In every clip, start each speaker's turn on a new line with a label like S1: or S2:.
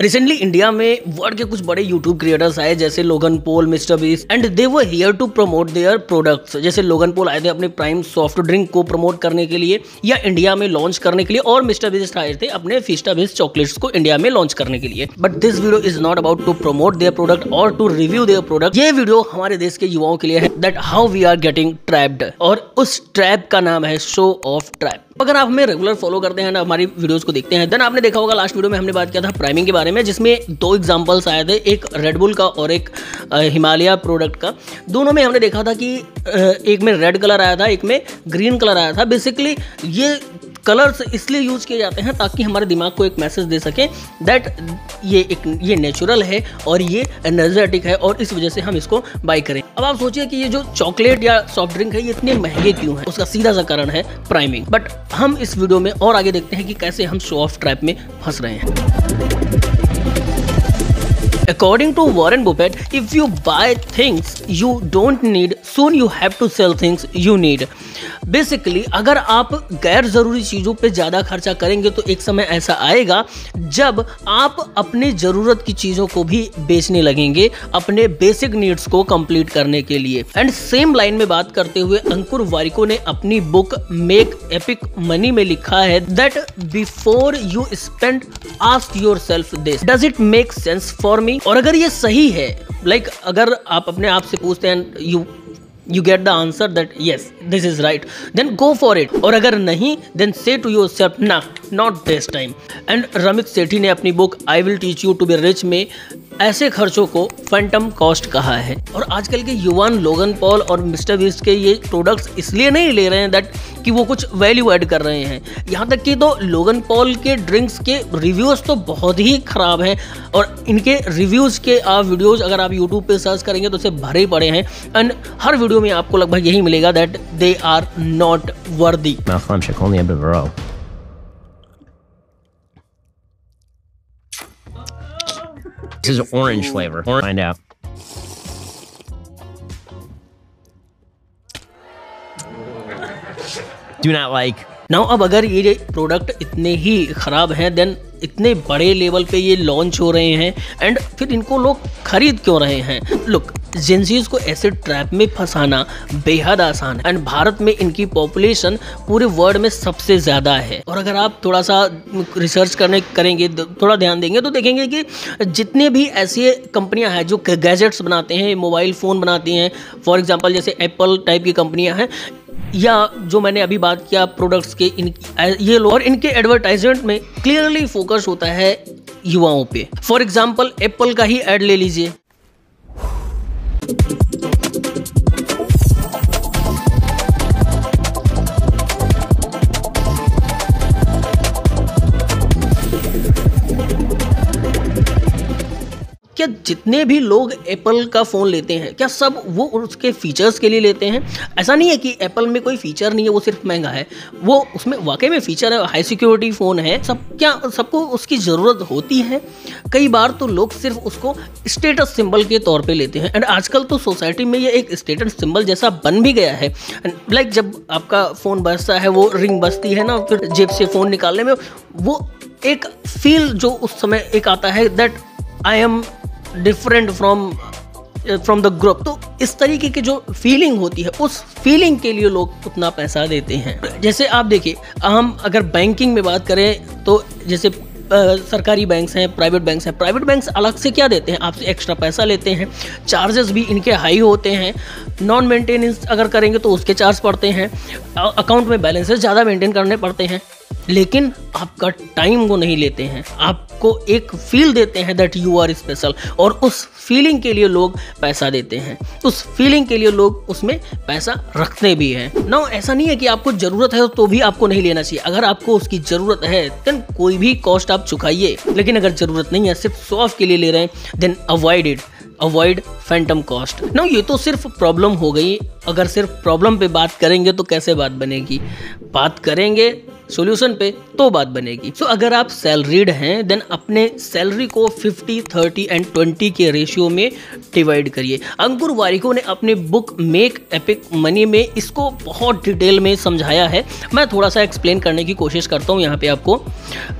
S1: Recently India में world के कुछ बड़े यूट्यूब क्रिएटर्स आए जैसे Logan Paul, Mister Beast and they were here to promote their products. जैसे लोगन पॉल आए थे अपने प्राइम सॉफ्ट ड्रिंक को प्रमोट करने के लिए या इंडिया में लॉन्च करने के लिए, और मिस्टर बीस्ट आए थे अपने फिस्टा बीस्ट चॉकलेट्स को इंडिया में लॉन्च करने के लिए। But this video is not about to promote their product और टू रिव्यू देयर प्रोडक्ट। ये वीडियो हमारे देश के युवाओं के लिए है that how we are getting trapped, और उस ट्रैप का नाम है शो ऑफ ट्रैप। अगर आप हमें रेगुलर फॉलो करते हैं ना, हमारी वीडियोस को देखते हैं, देन आपने देखा होगा लास्ट वीडियो में हमने बात किया था प्राइमिंग के बारे में, जिसमें दो एग्जांपल्स आए थे, एक रेडबुल का और एक हिमालय प्रोडक्ट का। दोनों में हमने देखा था कि एक में रेड कलर आया था, एक में ग्रीन कलर आया था। बेसिकली ये कलर्स इसलिए यूज किए जाते हैं ताकि हमारे दिमाग को एक मैसेज दे सके दैट ये नेचुरल है और ये एनर्जेटिक है, और इस वजह से हम इसको बाय करें। अब आप सोचिए कि ये जो चॉकलेट या सॉफ्ट ड्रिंक है ये इतने महंगे क्यों है? उसका सीधा सा कारण है प्राइमिंग। बट हम इस वीडियो में और आगे देखते हैं कि कैसे हम शो ऑफ ट्रैप में फंस रहे हैं। According to Warren Buffett, if you buy things you don't need, soon you have to sell things you need. Basically, अगर आप गैर ज़रूरी चीज़ों पे ज़्यादा खर्चा करेंगे तो एक समय ऐसा आएगा जब आप अपनी ज़रूरत की चीज़ों को भी बेचने लगेंगे अपने बेसिक नीड्स को कंप्लीट करने के लिए। एंड सेम लाइन में बात करते हुए अंकुर वारिको ने अपनी बुक मेक एपिक मनी में लिखा है that before you spend ask yourself this, does it make sense for me? और अगर ये सही है, लाइक अगर आप अपने आप से पूछते हैं you get the answer that yes this is right, then go for it, और अगर नहीं then say to yourself nah, not this time। and Ramit सेठी ने अपनी book I will teach you to be rich में ऐसे खर्चों को फैंटम कॉस्ट कहा है। और आजकल के युवान लोगन पॉल और मिस्टर बीस्ट के ये प्रोडक्ट्स इसलिए नहीं ले रहे हैं दैट कि वो कुछ वैल्यू ऐड कर रहे हैं, यहाँ तक कि तो लोगन पॉल के ड्रिंक्स के रिव्यूज़ तो बहुत ही ख़राब हैं, और इनके रिव्यूज़ के आप वीडियोज़ अगर आप यूट्यूब पे सर्च करेंगे तो उसे भरे ही पड़े हैं। एंड हर वीडियो में आपको लगभग यही मिलेगा that they are not worthy.
S2: This is orange flavor. Find out. Do not like.
S1: Now अब अगर ये प्रोडक्ट इतने ही ख़राब हैं देन इतने बड़े लेवल पे ये लॉन्च हो रहे हैं एंड फिर इनको लोग खरीद क्यों रहे हैं? लुक, जेंजीज को ऐसे ट्रैप में फंसाना बेहद आसान है एंड भारत में इनकी पॉपुलेशन पूरे वर्ल्ड में सबसे ज़्यादा है। और अगर आप थोड़ा सा रिसर्च करेंगे, थोड़ा ध्यान देंगे तो देखेंगे कि जितने भी ऐसी कंपनियां हैं जो गैजेट्स बनाते हैं, मोबाइल फ़ोन बनाती हैं, फॉर एग्जांपल जैसे एप्पल टाइप की कंपनियां हैं, या जो मैंने अभी बात किया प्रोडक्ट्स के ये लोग, और इनके एडवर्टाइजमेंट में क्लियरली फोकस होता है युवाओं पे। फॉर एग्जांपल एप्पल का ही ऐड ले लीजिए। क्या जितने भी लोग एप्पल का फ़ोन लेते हैं क्या सब वो उसके फीचर्स के लिए लेते हैं? ऐसा नहीं है कि एप्पल में कोई फीचर नहीं है, वो सिर्फ महंगा है, वो उसमें वाकई में फीचर है, हाई सिक्योरिटी फ़ोन है, सबको उसकी ज़रूरत होती है। कई बार तो लोग सिर्फ उसको स्टेटस सिंबल के तौर पे लेते हैं एंड आजकल तो सोसाइटी में ये एक स्टेटस सिंबल जैसा बन भी गया है। लाइक जब आपका फ़ोन बजता है, वो रिंग बजती है ना, फिर जेब से फ़ोन निकालने में वो एक फील जो उस समय एक आता है that I am different from the group. तो इस तरीके की जो फीलिंग होती है, उस फीलिंग के लिए लोग उतना पैसा देते हैं। जैसे आप देखिए, हम अगर बैंकिंग में बात करें तो जैसे सरकारी बैंक्स हैं, प्राइवेट बैंक्स हैं, प्राइवेट बैंक्स अलग से क्या देते हैं, आपसे एक्स्ट्रा पैसा लेते हैं, चार्जेस भी इनके हाई होते हैं, नॉन मेंटेनेंस अगर करेंगे तो उसके चार्ज पड़ते हैं, अकाउंट में बैलेंसेस ज़्यादा मेंटेन करने पड़ते हैं, लेकिन आपका टाइम वो नहीं लेते हैं, आपको एक फील देते हैं दैट यू आर स्पेशल, और उस फीलिंग के लिए लोग पैसा देते हैं, उस फीलिंग के लिए लोग उसमें पैसा रखते भी हैं। ना ऐसा नहीं है कि आपको ज़रूरत है तो भी आपको नहीं लेना चाहिए, अगर आपको उसकी ज़रूरत है देन कोई भी कॉस्ट आप चुकाइए, लेकिन अगर ज़रूरत नहीं है, सिर्फ शो ऑफ के लिए ले रहे हैं, then avoid it, avoid phantom cost. ना ये तो सिर्फ प्रॉब्लम हो गई। अगर सिर्फ प्रॉब्लम पे बात करेंगे तो कैसे बात बनेगी? बात करेंगे सॉल्यूशन पे तो बात बनेगी। सो अगर आप सैलरीड हैं देन अपने सैलरी को 50, 30 एंड 20 के रेशियो में डिवाइड करिए। अंकुर वारिको ने अपने बुक मेक एपिक मनी में इसको बहुत डिटेल में समझाया है। मैं थोड़ा सा एक्सप्लेन करने की कोशिश करता हूँ यहाँ पे आपको।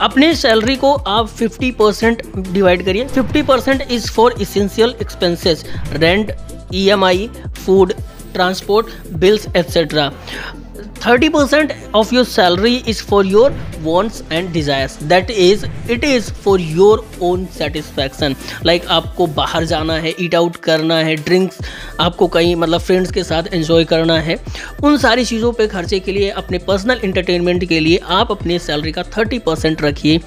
S1: अपने सैलरी को आप 50% डिवाइड करिए। 50% is for essential expenses, rent, EMI, food, transport, bills etcetera. 30% of your salary is for your wants and desires, that is it is for your own satisfaction, like आपको बाहर जाना है, ईट आउट करना है, drinks आपको कहीं मतलब फ्रेंड्स के साथ एंजॉय करना है, उन सारी चीज़ों पे खर्चे के लिए, अपने पर्सनल इंटरटेनमेंट के लिए आप अपने सैलरी का 30% रखिए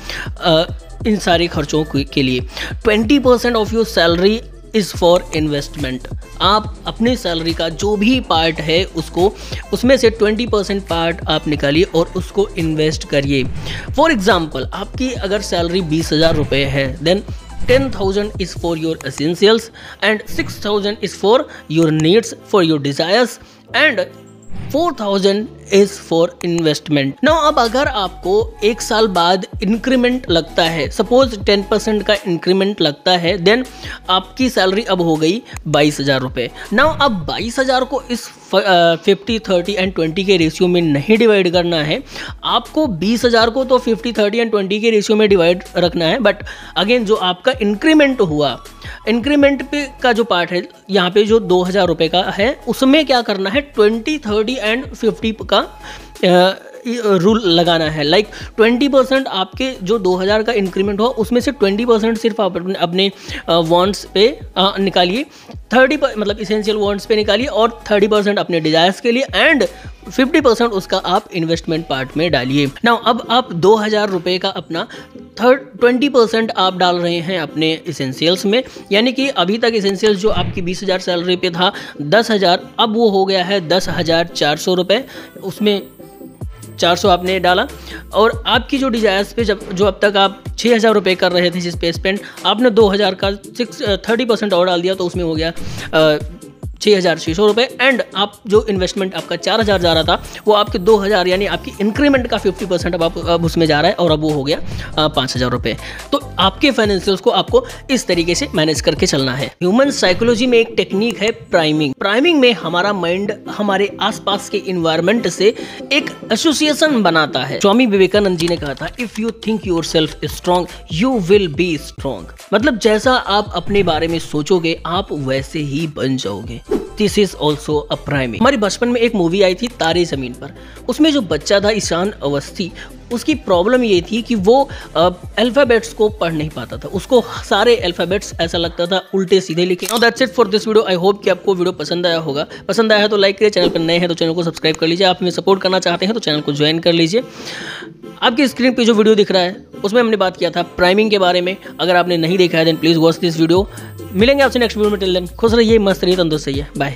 S1: इन सारे खर्चों के लिए। 20% of your salary is for investment. आप अपने सैलरी का जो भी पार्ट है उसमें से 20% पार्ट आप निकालिए और उसको इन्वेस्ट करिए। फॉर एग्जाम्पल आपकी अगर सैलरी 20,000 रुपये है then 10,000 is for your essentials and 6,000 is for your needs, for your desires and 4,000 is for investment. Now अब अगर आपको एक साल बाद इंक्रीमेंट लगता है, सपोज 10% का इंक्रीमेंट लगता है, देन आपकी सैलरी अब हो गई 22,000 रुपये। नाउ अब 22,000 को इस 50, 30 एंड 20 के रेशियो में नहीं डिवाइड करना है, आपको 20,000 को तो 50, 30 एंड 20 के रेशियो में डिवाइड रखना है। बट अगेन जो आपका इंक्रीमेंट हुआ, इंक्रीमेंट पे का जो पार्ट है यहाँ पे जो 2,000 रुपये का है, उसमें क्या करना है 20, 30 एंड 50 का रूल लगाना है। लाइक 20% आपके जो 2,000 का इंक्रीमेंट हो उसमें से 20% सिर्फ आप अपने वांट्स पे निकालिए, 30 मतलब इसेंशियल वांट्स पे निकालिए और 30% अपने डिजायर्स के लिए एंड 50% उसका आप इन्वेस्टमेंट पार्ट में डालिए। नाउ अब आप 2,000 रुपये का अपना 20% आप डाल रहे हैं अपने इसेंशियल्स में, यानी कि अभी तक इसेंशियल्स जो आपकी 20,000 सैलरी पे था 10,000, अब वो हो गया है 10,400 रुपये, उसमें 400 आपने डाला और आपकी जो डिजायर्स पे जो अब तक आप 6,000 रुपये कर रहे थे जिस पे स्पेंड, आपने 2,000 का 30% और डाल दिया तो उसमें हो गया 6,600 रुपये एंड आप जो इन्वेस्टमेंट आपका 4,000 जा रहा था वो आपके 2,000 यानी आपकी इंक्रीमेंट का 50% अब उसमें जा रहा है और अब वो हो गया 5,000 रुपये। तो आपके फाइनेंशियल्स को आपको इस तरीके से मैनेज करके चलना है। ह्यूमन साइकोलॉजी में एक टेक्निक है प्राइमिंग। प्राइमिंग में हमारा माइंड हमारे आसपास के इन्वायरमेंट से एक एसोसिएशन बनाता है। स्वामी विवेकानंद जी ने कहा था, if you think your self strong you will be strong. मतलब जैसा आप अपने बारे में सोचोगे आप वैसे ही बन जाओगे। This is also a priming. हमारे बचपन में एक मूवी आई थी तारे जमीन पर, उसमें जो बच्चा था ईशान अवस्थी, उसकी प्रॉब्लम ये थी कि वो अल्फ़ाबेट्स को पढ़ नहीं पाता था, उसको सारे अल्फ़ाबेट्स ऐसा लगता था उल्टे सीधे लिखे। Now that's it for this video. I hope कि आपको वीडियो पसंद आया होगा। पसंद आया है तो लाइक करिए, चैनल पर नए हैं तो चैनल को सब्सक्राइब कर लीजिए, आप हमें सपोर्ट करना चाहते हैं तो चैनल को ज्वाइन कर लीजिए। आपकी स्क्रीन पे जो वीडियो दिख रहा है उसमें हमने बात किया था प्राइमिंग के बारे में। अगर आपने नहीं देखा है then please watch this video. मिलेंगे आपसे नेक्स्ट वीडियो में। टिल देन खुश रहिए, मस्त रहिए, तंदुरुस्त रहिए, बाय।